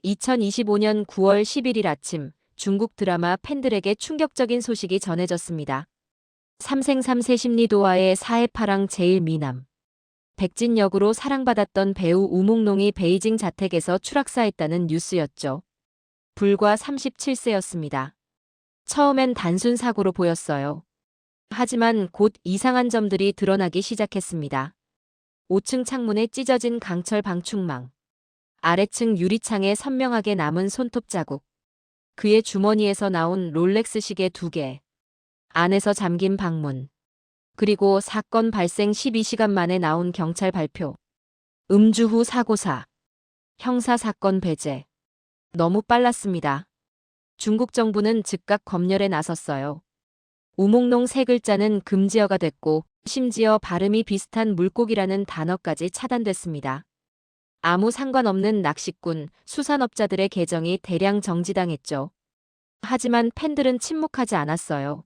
2025년 9월 11일 아침 중국 드라마 팬들에게 충격적인 소식이 전해졌습니다. 삼생삼세 심리도와의 사해파랑 제일미남. 백진 역으로 사랑받았던 배우 우몽롱이 베이징 자택에서 추락사했다는 뉴스였죠. 불과 37세였습니다. 처음엔 단순 사고로 보였어요. 하지만 곧 이상한 점들이 드러나기 시작했습니다. 5층 창문에 찢어진 강철 방충망. 아래층 유리창에 선명하게 남은 손톱 자국. 그의 주머니에서 나온 롤렉스 시계 2개. 안에서 잠긴 방문. 그리고 사건 발생 12시간 만에 나온 경찰 발표. 음주 후 사고사. 형사사건 배제. 너무 빨랐습니다. 중국 정부는 즉각 검열에 나섰어요. 우몽롱 세 글자는 금지어가 됐고 심지어 발음이 비슷한 물고기라는 단어까지 차단됐습니다. 아무 상관없는 낚시꾼, 수산업자들의 계정이 대량 정지당했죠. 하지만 팬들은 침묵하지 않았어요.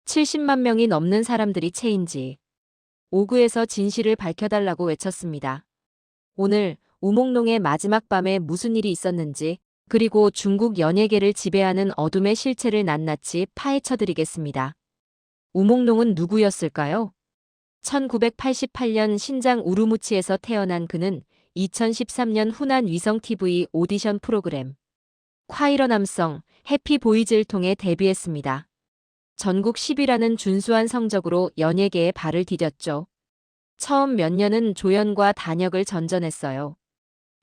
70만 명이 넘는 사람들이 체인지. 5구에서 진실을 밝혀달라고 외쳤습니다. 오늘 우몽롱의 마지막 밤에 무슨 일이 있었는지, 그리고 중국 연예계를 지배하는 어둠의 실체를 낱낱이 파헤쳐드리겠습니다. 우몽롱은 누구였을까요? 1988년 신장 우루무치에서 태어난 그는 2013년 후난 위성 TV 오디션 프로그램 콰이러 남성 해피보이즈를 통해 데뷔했습니다. 전국 10위라는 준수한 성적으로 연예계에 발을 디뎠죠. 처음 몇 년은 조연과 단역을 전전했어요.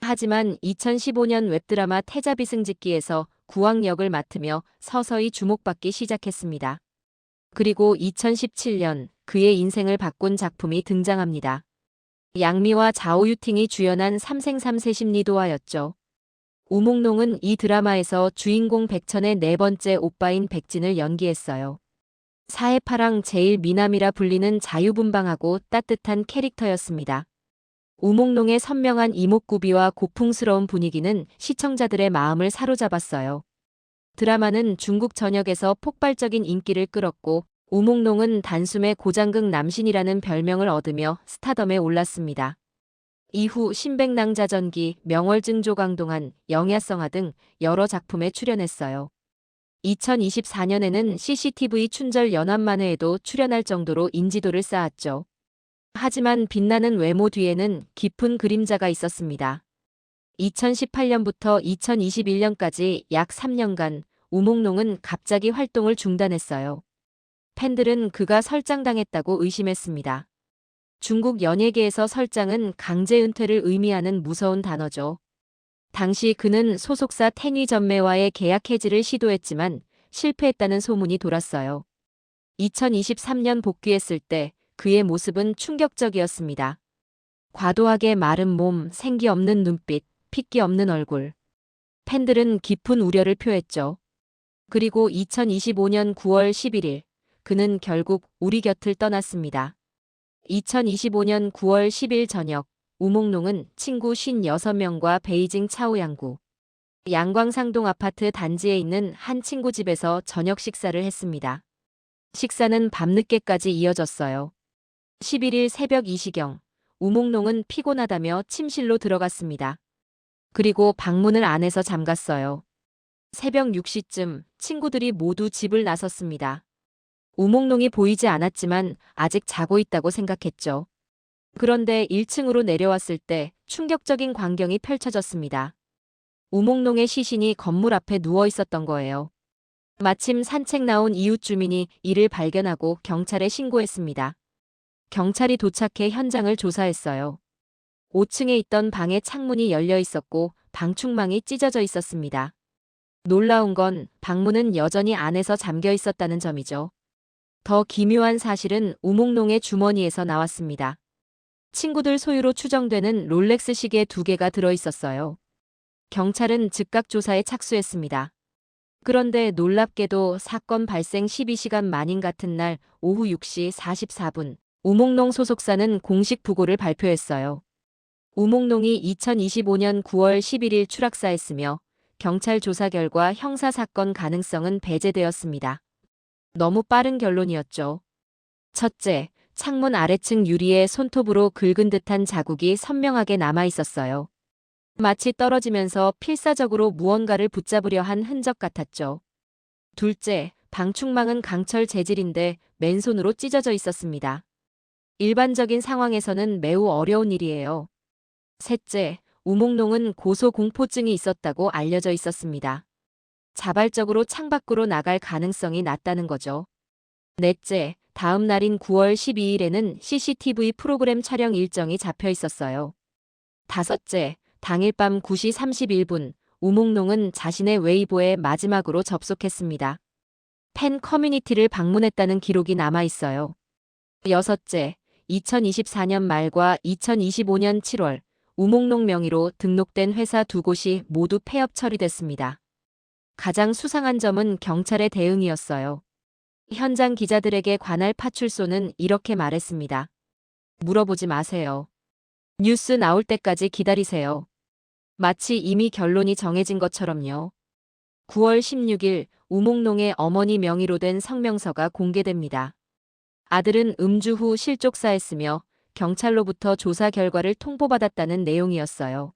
하지만 2015년 웹드라마 태자비승짓기에서 구왕 역을 맡으며 서서히 주목받기 시작했습니다. 그리고 2017년 그의 인생을 바꾼 작품이 등장합니다. 양미와 자오유팅이 주연한 삼생삼세 심리도화였죠. 우몽롱은 이 드라마에서 주인공 백천의 네 번째 오빠인 백진을 연기했어요. 사해파랑 제일미남이라 불리는 자유분방하고 따뜻한 캐릭터였습니다. 우몽롱의 선명한 이목구비와 고풍스러운 분위기는 시청자들의 마음을 사로잡았어요. 드라마는 중국 전역에서 폭발적인 인기를 끌었고 우몽롱은 단숨에 고장극 남신이라는 별명을 얻으며 스타덤에 올랐습니다. 이후 신백낭자전기, 명월증조강동안, 영야성화 등 여러 작품에 출연했어요. 2024년에는 CCTV 춘절 연합만회에도 출연할 정도로 인지도를 쌓았죠. 하지만 빛나는 외모 뒤에는 깊은 그림자가 있었습니다. 2018년부터 2021년까지 약 3년간 우몽롱은 갑자기 활동을 중단했어요. 팬들은 그가 설장당했다고 의심했습니다. 중국 연예계에서 설장은 강제 은퇴를 의미하는 무서운 단어죠. 당시 그는 소속사 텐위 전매와의 계약 해지를 시도했지만 실패했다는 소문이 돌았어요. 2023년 복귀했을 때 그의 모습은 충격적이었습니다. 과도하게 마른 몸, 생기 없는 눈빛, 핏기 없는 얼굴. 팬들은 깊은 우려를 표했죠. 그리고 2025년 9월 11일, 그는 결국 우리 곁을 떠났습니다. 2025년 9월 10일 저녁, 우몽롱은 친구 56명과 베이징 차오양구 양광상동 아파트 단지에 있는 한 친구 집에서 저녁 식사를 했습니다. 식사는 밤늦게까지 이어졌어요. 11일 새벽 2시경, 우몽롱은 피곤하다며 침실로 들어갔습니다. 그리고 방문을 안에서 잠갔어요. 새벽 6시쯤 친구들이 모두 집을 나섰습니다. 우몽롱이 보이지 않았지만 아직 자고 있다고 생각했죠. 그런데 1층으로 내려왔을 때 충격적인 광경이 펼쳐졌습니다. 우몽롱의 시신이 건물 앞에 누워 있었던 거예요. 마침 산책 나온 이웃 주민이 이를 발견하고 경찰에 신고했습니다. 경찰이 도착해 현장을 조사했어요. 5층에 있던 방의 창문이 열려 있었고 방충망이 찢어져 있었습니다. 놀라운 건 방문은 여전히 안에서 잠겨 있었다는 점이죠. 더 기묘한 사실은 우몽롱의 주머니에서 나왔습니다. 친구들 소유로 추정되는 롤렉스 시계 2개가 들어있었어요. 경찰은 즉각 조사에 착수했습니다. 그런데 놀랍게도 사건 발생 12시간 만인 같은 날 오후 6시 44분, 우몽롱 소속사는 공식 부고를 발표했어요. 우몽롱이 2025년 9월 11일 추락사했으며 경찰 조사 결과 형사사건 가능성은 배제되었습니다. 너무 빠른 결론이었죠. 첫째, 창문 아래층 유리에 손톱으로 긁은 듯한 자국이 선명하게 남아 있었어요. 마치 떨어지면서 필사적으로 무언가를 붙잡으려 한 흔적 같았죠. 둘째, 방충망은 강철 재질인데 맨손으로 찢어져 있었습니다. 일반적인 상황에서는 매우 어려운 일이에요. 셋째, 우몽농은 고소공포증이 있었다고 알려져 있었습니다. 자발적으로 창밖으로 나갈 가능성이 낮다는 거죠. 넷째, 다음 날인 9월 12일에는 CCTV 프로그램 촬영 일정이 잡혀 있었어요. 다섯째, 당일 밤 9시 31분, 우몽농은 자신의 웨이보에 마지막으로 접속했습니다. 팬 커뮤니티를 방문했다는 기록이 남아 있어요. 여섯째, 2024년 말과 2025년 7월, 우몽농 명의로 등록된 회사 두 곳이 모두 폐업 처리됐습니다. 가장 수상한 점은 경찰의 대응이었어요. 현장 기자들에게 관할 파출소는 이렇게 말했습니다. 물어보지 마세요. 뉴스 나올 때까지 기다리세요. 마치 이미 결론이 정해진 것처럼요. 9월 16일 우몽농의 어머니 명의로 된 성명서가 공개됩니다. 아들은 음주 후 실족사했으며 경찰로부터 조사 결과를 통보받았다는 내용이었어요.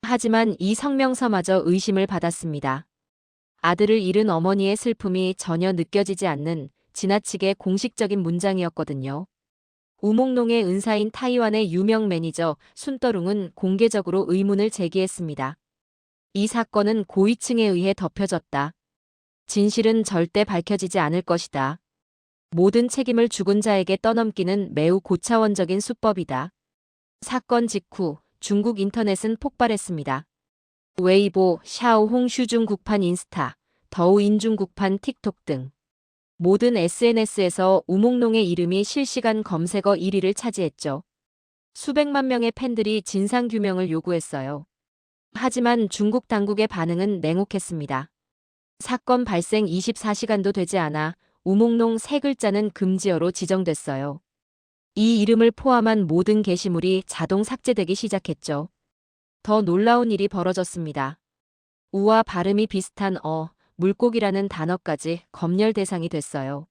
하지만 이 성명서마저 의심을 받았습니다. 아들을 잃은 어머니의 슬픔이 전혀 느껴지지 않는 지나치게 공식적인 문장이었거든요. 우몽농의 은사인 타이완의 유명 매니저 순떠룽은 공개적으로 의문을 제기했습니다. 이 사건은 고위층에 의해 덮여졌다. 진실은 절대 밝혀지지 않을 것이다. 모든 책임을 죽은 자에게 떠넘기는 매우 고차원적인 수법이다. 사건 직후 중국 인터넷은 폭발했습니다. 웨이보, 샤오홍 슈중국판 인스타, 더우인중국판 틱톡 등 모든 SNS에서 우몽농의 이름이 실시간 검색어 1위를 차지했죠. 수백만 명의 팬들이 진상규명을 요구했어요. 하지만 중국 당국의 반응은 냉혹했습니다. 사건 발생 24시간도 되지 않아 우몽농 세 글자는 금지어로 지정됐어요. 이 이름을 포함한 모든 게시물이 자동 삭제되기 시작했죠. 더 놀라운 일이 벌어졌습니다. 우와 발음이 비슷한 물고기라는 단어까지 검열 대상이 됐어요.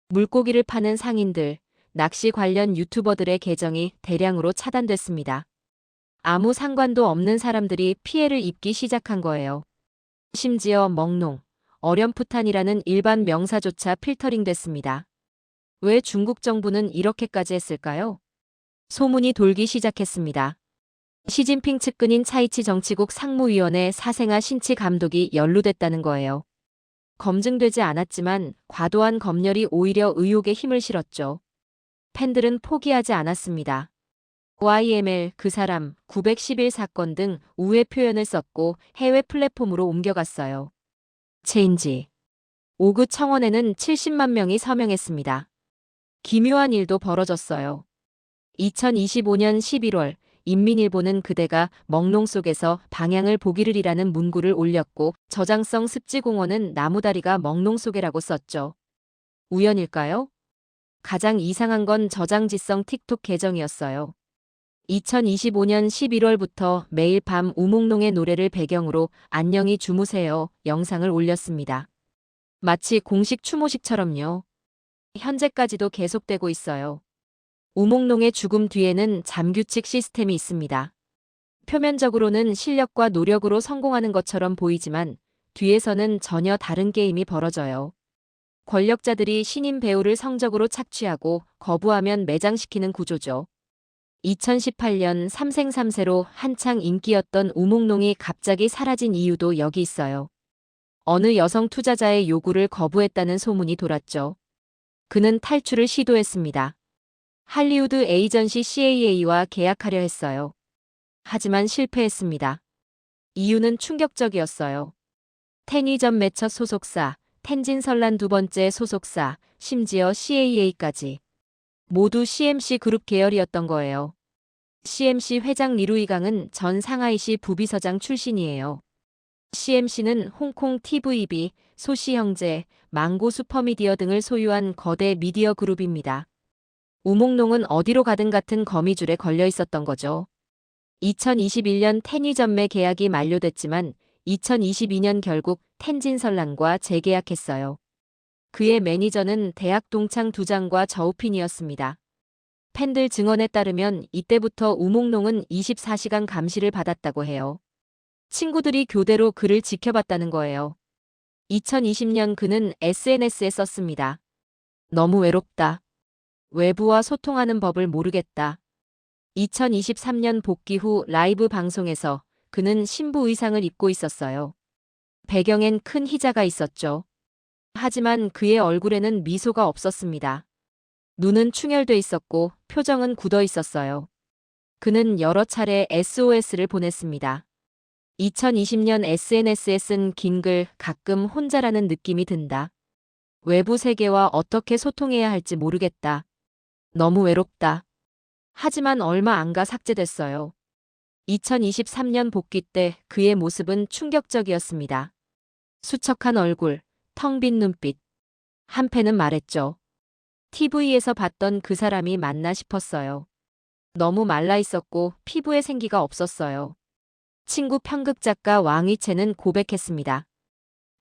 물고기를 파는 상인들, 낚시 관련 유튜버들의 계정이 대량으로 차단됐습니다. 아무 상관도 없는 사람들이 피해를 입기 시작한 거예요. 심지어 멍농, 어렴풋한이라는 일반 명사조차 필터링 됐습니다. 왜 중국 정부는 이렇게까지 했을까요? 소문이 돌기 시작했습니다. 시진핑 측근인 차이치 정치국 상무위원회 사생아 신치 감독이 연루됐다는 거예요. 검증되지 않았지만 과도한 검열이 오히려 의혹에 힘을 실었죠. 팬들은 포기하지 않았습니다. YML 그 사람 911 사건 등 우회 표현을 썼고 해외 플랫폼으로 옮겨갔어요. 체인지. 오그 청원에는 70만 명이 서명했습니다. 기묘한 일도 벌어졌어요. 2025년 11월 인민일보는 그대가 멍농 속에서 방향을 보기를이라는 문구를 올렸고 저장성 습지공원은 나무다리가 멍농 속에라고 썼죠. 우연일까요? 가장 이상한 건 저장지성 틱톡 계정이었어요. 2025년 11월부터 매일 밤 우몽농의 노래를 배경으로 안녕히 주무세요 영상을 올렸습니다. 마치 공식 추모식처럼요. 현재까지도 계속되고 있어요. 우몽농의 죽음 뒤에는 잠규칙 시스템이 있습니다. 표면적으로는 실력과 노력으로 성공하는 것처럼 보이지만 뒤에서는 전혀 다른 게임이 벌어져요. 권력자들이 신인 배우를 성적으로 착취하고 거부하면 매장시키는 구조죠. 2018년 삼생삼세로 한창 인기였던 우몽농이 갑자기 사라진 이유도 여기 있어요. 어느 여성 투자자의 요구를 거부했다는 소문이 돌았죠. 그는 탈출을 시도했습니다. 할리우드 에이전시 CAA와 계약하려 했어요. 하지만 실패했습니다. 이유는 충격적이었어요. 텐위전 매처 소속사, 텐진설란 두 번째 소속사, 심지어 CAA까지. 모두 CMC 그룹 계열이었던 거예요. CMC 회장 리루이강은 전 상하이시 부비서장 출신이에요. CMC는 홍콩 TVB, 소시형제, 망고 슈퍼미디어 등을 소유한 거대 미디어 그룹입니다. 우몽농은 어디로 가든 같은 거미줄에 걸려 있었던 거죠. 2021년 텐위전매 계약이 만료됐지만 2022년 결국 텐진설란과 재계약했어요. 그의 매니저는 대학 동창 두장과 저우핀이었습니다. 팬들 증언에 따르면 이때부터 우몽롱은 24시간 감시를 받았다고 해요. 친구들이 교대로 그를 지켜봤다는 거예요. 2020년 그는 SNS에 썼습니다. 너무 외롭다. 외부와 소통하는 법을 모르겠다. 2023년 복귀 후 라이브 방송에서 그는 신부 의상을 입고 있었어요. 배경엔 큰 희자가 있었죠. 하지만 그의 얼굴에는 미소가 없었습니다. 눈은 충혈돼 있었고 표정은 굳어 있었어요. 그는 여러 차례 SOS를 보냈습니다. 2020년 SNS에 쓴 긴 글 가끔 혼자라는 느낌이 든다. 외부 세계와 어떻게 소통해야 할지 모르겠다. 너무 외롭다. 하지만 얼마 안 가 삭제됐어요. 2023년 복귀 때 그의 모습은 충격적이었습니다. 수척한 얼굴, 텅 빈 눈빛. 한패는 말했죠. TV에서 봤던 그 사람이 맞나 싶었어요. 너무 말라 있었고 피부에 생기가 없었어요. 친구 편극작가 왕위채는 고백했습니다.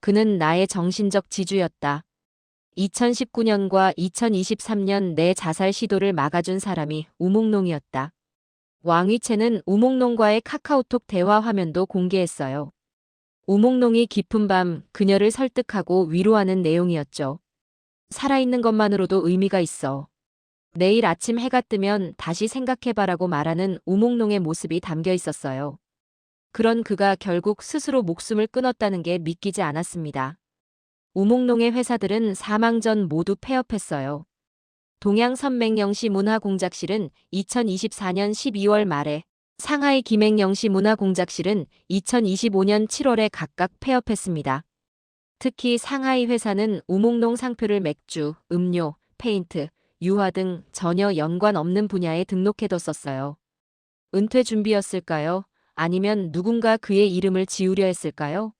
그는 나의 정신적 지주였다. 2019년과 2023년 내 자살 시도를 막아준 사람이 우몽롱이었다. 왕위채는 우몽롱과의 카카오톡 대화 화면도 공개했어요. 우몽롱이 깊은 밤 그녀를 설득하고 위로하는 내용이었죠. 살아있는 것만으로도 의미가 있어. 내일 아침 해가 뜨면 다시 생각해봐라고 말하는 우몽롱의 모습이 담겨 있었어요. 그런 그가 결국 스스로 목숨을 끊었다는 게 믿기지 않았습니다. 우몽롱의 회사들은 사망 전 모두 폐업했어요. 동양선맹영시 문화공작실은 2024년 12월 말에, 상하이 김행영시 문화공작실은 2025년 7월에 각각 폐업했습니다. 특히 상하이 회사는 우몽롱 상표를 맥주, 음료, 페인트, 유화 등 전혀 연관 없는 분야에 등록해뒀었어요. 은퇴 준비였을까요? 아니면 누군가 그의 이름을 지우려 했을까요?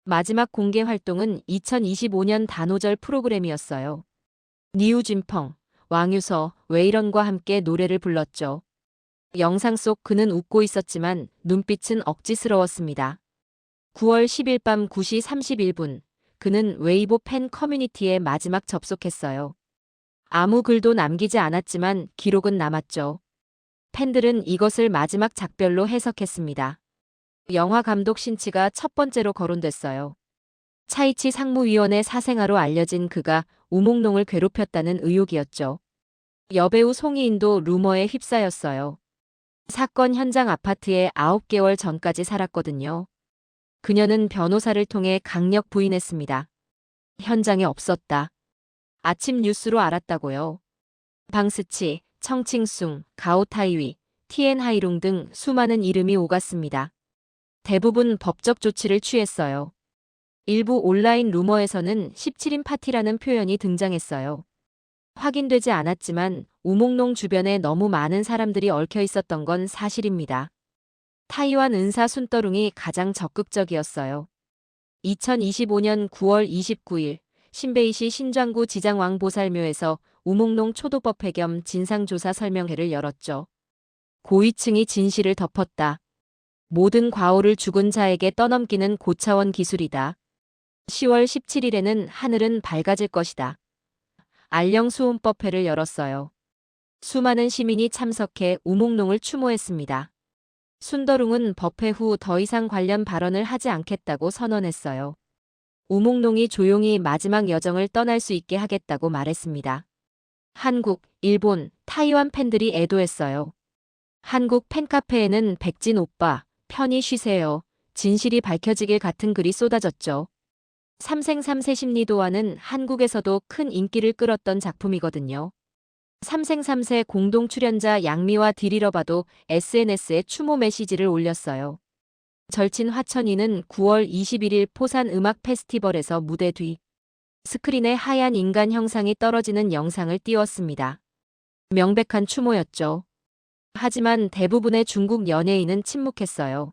마지막 공개 활동은 2025년 단오절 프로그램이었어요. 니우진펑, 왕유서, 웨이런과 함께 노래를 불렀죠. 영상 속 그는 웃고 있었지만 눈빛은 억지스러웠습니다. 9월 10일 밤 9시 31분, 그는 웨이보 팬 커뮤니티에 마지막 접속했어요. 아무 글도 남기지 않았지만 기록은 남았죠. 팬들은 이것을 마지막 작별로 해석했습니다. 영화 감독 신치가 첫 번째로 거론됐어요. 차이치 상무위원의 사생아로 알려진 그가 우몽롱을 괴롭혔다는 의혹이었죠. 여배우 송이인도 루머에 휩싸였어요. 사건 현장 아파트에 9개월 전까지 살았거든요. 그녀는 변호사를 통해 강력 부인했습니다. 현장에 없었다. 아침 뉴스로 알았다고요. 방스치, 청칭숭, 가오타이위, 티엔하이룽 등 수많은 이름이 오갔습니다. 대부분 법적 조치를 취했어요. 일부 온라인 루머에서는 17인 파티라는 표현이 등장했어요. 확인되지 않았지만 우몽롱 주변에 너무 많은 사람들이 얽혀 있었던 건 사실입니다. 타이완 은사 순떠룽이 가장 적극적이었어요. 2025년 9월 29일 신베이시 신장구 지장왕보살묘에서 우몽롱 초도법회 겸 진상조사 설명회를 열었죠. 고위층이 진실을 덮었다. 모든 과오를 죽은 자에게 떠넘기는 고차원 기술이다. 10월 17일에는 하늘은 밝아질 것이다. 알령수훈법회를 열었어요. 수많은 시민이 참석해 우몽롱을 추모했습니다. 순더룽은 법회 후 더 이상 관련 발언을 하지 않겠다고 선언했어요. 우몽롱이 조용히 마지막 여정을 떠날 수 있게 하겠다고 말했습니다. 한국, 일본, 타이완 팬들이 애도했어요. 한국 팬카페에는 백진 오빠, 편히 쉬세요. 진실이 밝혀지길 같은 글이 쏟아졌죠. 삼생삼세 심리도화는 한국에서도 큰 인기를 끌었던 작품이거든요. 삼생삼세 공동 출연자 양미와 디리러바도 SNS에 추모 메시지를 올렸어요. 절친 화천이는 9월 21일 포산 음악 페스티벌에서 무대 뒤 스크린에 하얀 인간 형상이 떨어지는 영상을 띄웠습니다. 명백한 추모였죠. 하지만 대부분의 중국 연예인은 침묵했어요.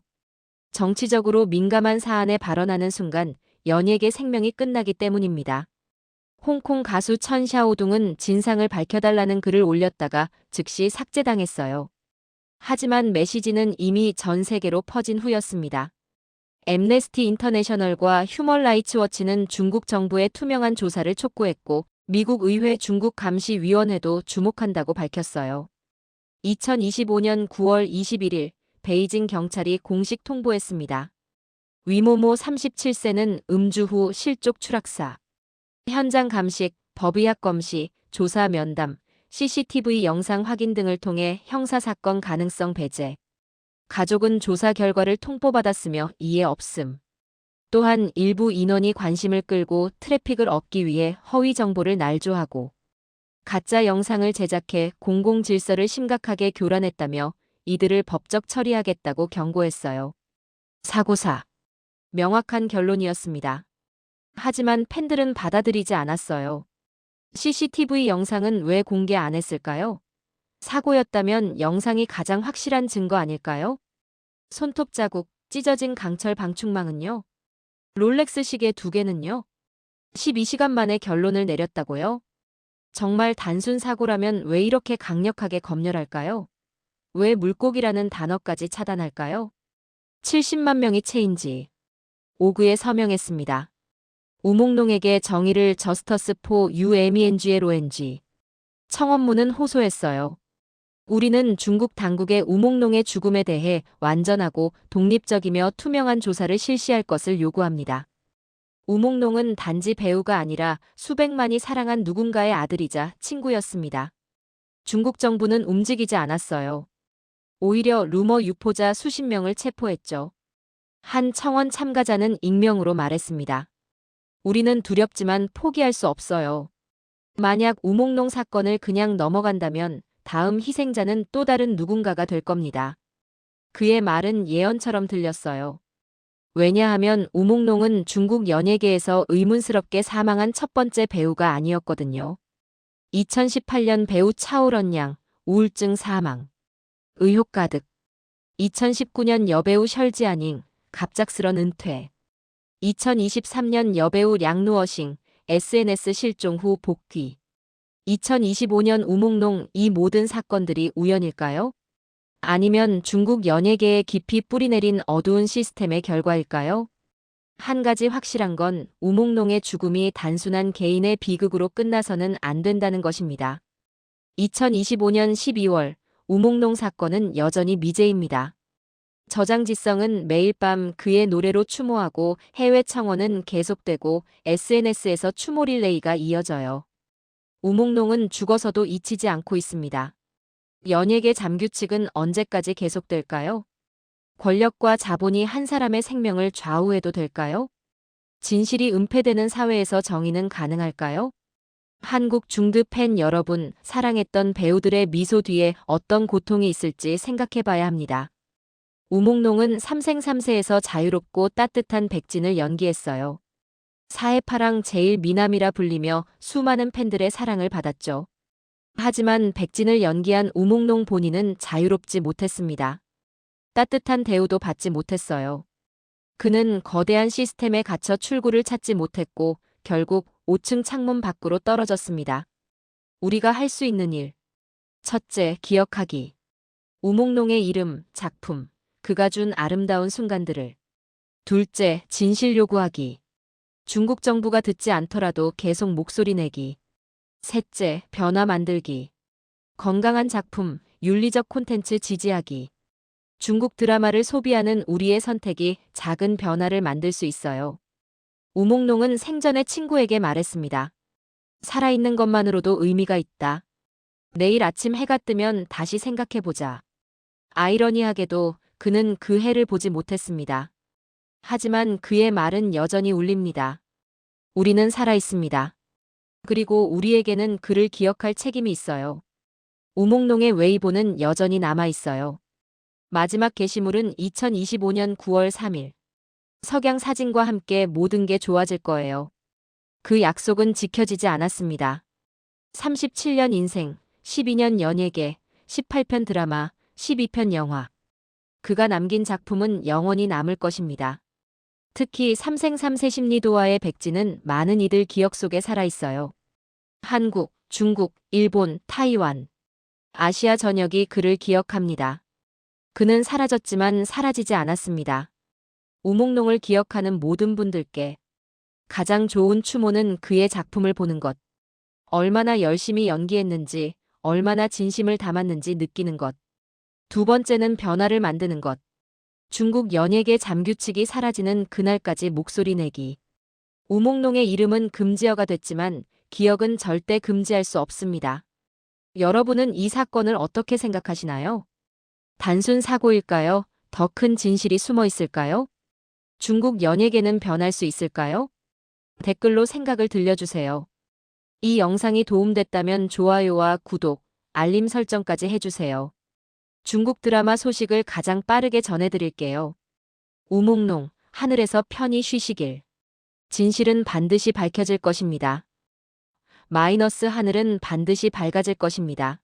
정치적으로 민감한 사안에 발언하는 순간 연예계 생명이 끝나기 때문입니다. 홍콩 가수 천 샤오둥은 진상을 밝혀달라는 글을 올렸다가 즉시 삭제당했어요. 하지만 메시지는 이미 전 세계로 퍼진 후였습니다. 엠네스티 인터내셔널과 휴먼 라이츠 워치는 중국 정부의 투명한 조사를 촉구했고 미국 의회 중국 감시위원회도 주목한다고 밝혔어요. 2025년 9월 21일 베이징 경찰이 공식 통보했습니다. 위모모 37세는 음주 후 실족 추락사. 현장 감식, 법의학 검시, 조사 면담, CCTV 영상 확인 등을 통해 형사사건 가능성 배제. 가족은 조사 결과를 통보받았으며 이해 없음. 또한 일부 인원이 관심을 끌고 트래픽을 얻기 위해 허위 정보를 날조하고 가짜 영상을 제작해 공공질서를 심각하게 교란했다며 이들을 법적 처리하겠다고 경고했어요. 사고사. 명확한 결론이었습니다. 하지만 팬들은 받아들이지 않았어요. CCTV 영상은 왜 공개 안 했을까요? 사고였다면 영상이 가장 확실한 증거 아닐까요? 손톱 자국, 찢어진 강철 방충망은요? 롤렉스 시계 2개는요? 12시간 만에 결론을 내렸다고요? 정말 단순 사고라면 왜 이렇게 강력하게 검열할까요? 왜 물고기라는 단어까지 차단할까요? 70만 명이 체인지 5구에 서명했습니다. 우몽농에게 정의를 저스터스 포 UMENGLONG. 청원문은 호소했어요. 우리는 중국 당국의 우몽농의 죽음에 대해 완전하고 독립적이며 투명한 조사를 실시할 것을 요구합니다. 우몽농은 단지 배우가 아니라 수백만이 사랑한 누군가의 아들이자 친구였습니다. 중국 정부는 움직이지 않았어요. 오히려 루머 유포자 수십 명을 체포했죠. 한 청원 참가자는 익명으로 말했습니다. 우리는 두렵지만 포기할 수 없어요. 만약 우몽농 사건을 그냥 넘어간다면 다음 희생자는 또 다른 누군가가 될 겁니다. 그의 말은 예언처럼 들렸어요. 왜냐하면 우몽농은 중국 연예계에서 의문스럽게 사망한 첫 번째 배우가 아니었거든요. 2018년 배우 차오런양, 우울증 사망. 의혹 가득. 2019년 여배우 설지아닝, 갑작스런 은퇴. 2023년 여배우 량루어싱, SNS 실종 후 복귀. 2025년 우몽농. 이 모든 사건들이 우연일까요? 아니면 중국 연예계에 깊이 뿌리내린 어두운 시스템의 결과일까요? 한 가지 확실한 건 우몽농의 죽음이 단순한 개인의 비극으로 끝나서는 안 된다는 것입니다. 2025년 12월 우몽농 사건은 여전히 미제입니다. 저장지성은 매일 밤 그의 노래로 추모하고 해외 청원은 계속되고 SNS에서 추모 릴레이가 이어져요. 우몽농은 죽어서도 잊히지 않고 있습니다. 연예계 잠규칙은 언제까지 계속될까요? 권력과 자본이 한 사람의 생명을 좌우해도 될까요? 진실이 은폐되는 사회에서 정의는 가능할까요? 한국 중드 팬 여러분, 사랑했던 배우들의 미소 뒤에 어떤 고통이 있을지 생각해봐야 합니다. 우몽농은 삼생삼세에서 자유롭고 따뜻한 백진을 연기했어요. 사해파랑 제일 미남이라 불리며 수많은 팬들의 사랑을 받았죠. 하지만 백진을 연기한 우몽농 본인은 자유롭지 못했습니다. 따뜻한 대우도 받지 못했어요. 그는 거대한 시스템에 갇혀 출구를 찾지 못했고 결국 5층 창문 밖으로 떨어졌습니다. 우리가 할 수 있는 일. 첫째, 기억하기. 우몽농의 이름, 작품, 그가 준 아름다운 순간들을. 둘째, 진실 요구하기. 중국 정부가 듣지 않더라도 계속 목소리 내기. 셋째, 변화 만들기. 건강한 작품, 윤리적 콘텐츠 지지하기. 중국 드라마를 소비하는 우리의 선택이 작은 변화를 만들 수 있어요. 우몽농은 생전에 친구에게 말했습니다. 살아있는 것만으로도 의미가 있다. 내일 아침 해가 뜨면 다시 생각해보자. 아이러니하게도 그는 그 해를 보지 못했습니다. 하지만 그의 말은 여전히 울립니다. 우리는 살아있습니다. 그리고 우리에게는 그를 기억할 책임이 있어요. 우몽농의 웨이보는 여전히 남아있어요. 마지막 게시물은 2025년 9월 3일. 석양 사진과 함께 모든 게 좋아질 거예요. 그 약속은 지켜지지 않았습니다. 37년 인생, 12년 연예계, 18편 드라마, 12편 영화. 그가 남긴 작품은 영원히 남을 것입니다. 특히 삼생삼세 심리도와의 백지는 많은 이들 기억 속에 살아있어요. 한국, 중국, 일본, 타이완, 아시아 전역이 그를 기억합니다. 그는 사라졌지만 사라지지 않았습니다. 우몽농을 기억하는 모든 분들께 가장 좋은 추모는 그의 작품을 보는 것. 얼마나 열심히 연기했는지, 얼마나 진심을 담았는지 느끼는 것. 두 번째는 변화를 만드는 것. 중국 연예계 잠규칙이 사라지는 그날까지 목소리 내기. 우몽롱의 이름은 금지어가 됐지만 기억은 절대 금지할 수 없습니다. 여러분은 이 사건을 어떻게 생각하시나요? 단순 사고일까요? 더 큰 진실이 숨어 있을까요? 중국 연예계는 변할 수 있을까요? 댓글로 생각을 들려주세요. 이 영상이 도움됐다면 좋아요와 구독, 알림 설정까지 해주세요. 중국 드라마 소식을 가장 빠르게 전해드릴게요. 우몽롱, 하늘에서 편히 쉬시길. 진실은 반드시 밝혀질 것입니다. 마이너스 하늘은 반드시 밝아질 것입니다.